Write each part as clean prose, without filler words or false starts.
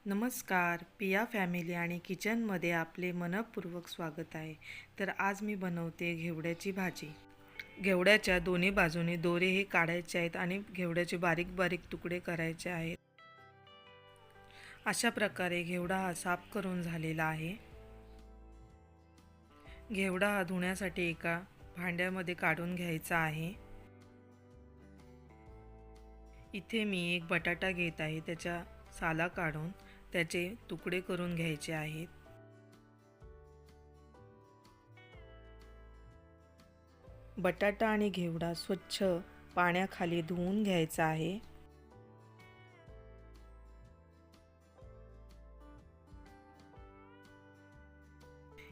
नमस्कार, पिया फॅमिली आणि किचनमध्ये आपले मनःपूर्वक स्वागत आहे. तर आज मी बनवते घेवड्याची भाजी. घेवड्याच्या दोन्ही बाजूने दोरे हे काढायचे आहेत आणि घेवड्याचे बारीक बारीक तुकडे करायचे आहेत. अशा प्रकारे घेवडा हा साफ करून झालेला आहे. घेवडा हा धुण्यासाठी एका भांड्यामध्ये काढून घ्यायचा आहे. इथे मी एक बटाटा घेत आहे. त्याच्या साला काढून त्याचे तुकडे करून घ्यायचे आहेत. बटाटा आणि घेवडा स्वच्छ पाण्याखाली धुवून घ्यायचा आहे.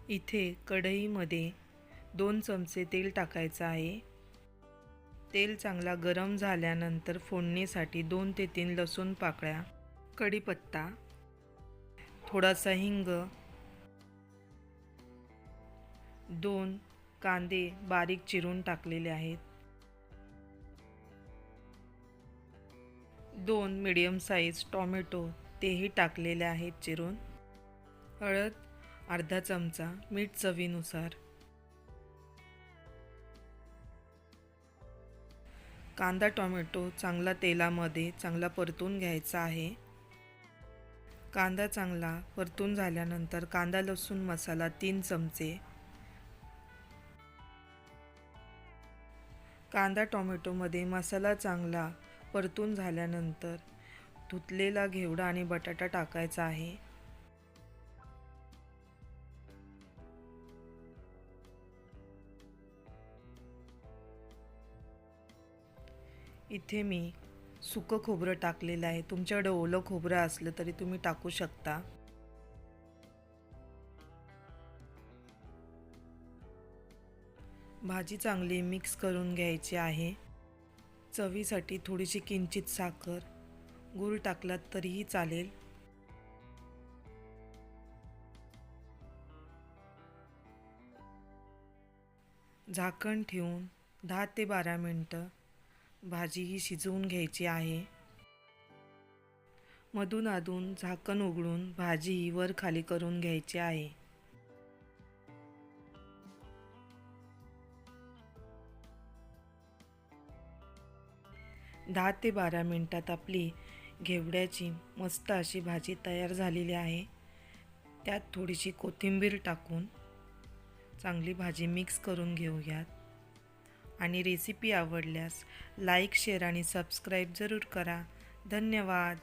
इथे कढईमध्ये 2 चमचे तेल टाकायचं आहे. तेल चांगला गरम झाल्यानंतर फोडणीसाठी 2 ते 3 लसूण पाकळ्या, कढीपत्ता, थोडासा हिंग, 2 कांदे बारीक चिरून टाकलेले आहेत, 2 मीडियम साईज टोमॅटो तेही टाकलेले आहेत चिरून, हळद अर्धा चमचा, मीठ चवीनुसार. कांदा टोमॅटो चांगला तेलामध्ये चांगला परतून घ्यायचा आहे. कांदा चांगला परतून झाल्यानंतर कांदा लसूण मसाला 3 चमचे. कांदा टोमॅटोमध्ये मसाला चांगला परतून झाल्यानंतर धुतलेला घेवडा आणि बटाटा टाकायचा आहे. इथे मी सुकं खोबरं टाकलेलं आहे. तुमच्याकडे ओलं खोबरं असलं तरी तुम्ही टाकू शकता. भाजी चांगली मिक्स करून घ्यायची आहे. चवीसाठी थोडीशी किंचित साखर, गूळ टाकलात तरीही चालेल. झाकण ठेवून 10 ते 12 मिनटं भाजी ही शिजवून घ्यायची आहे. मधून अधून झाकण उघडून भाजी ही वर खाली करून घ्यायची आहे. दहा ते 12 मिनटात आपली घेवड्याची मस्त अशी भाजी तयार झालेली आहे. त्यात थोडीशी कोथिंबीर टाकून चांगली भाजी मिक्स करून घेऊयात. आणि रेसिपी आवडल्यास लाईक, शेअर आणि सबस्क्राईब जरूर करा. धन्यवाद.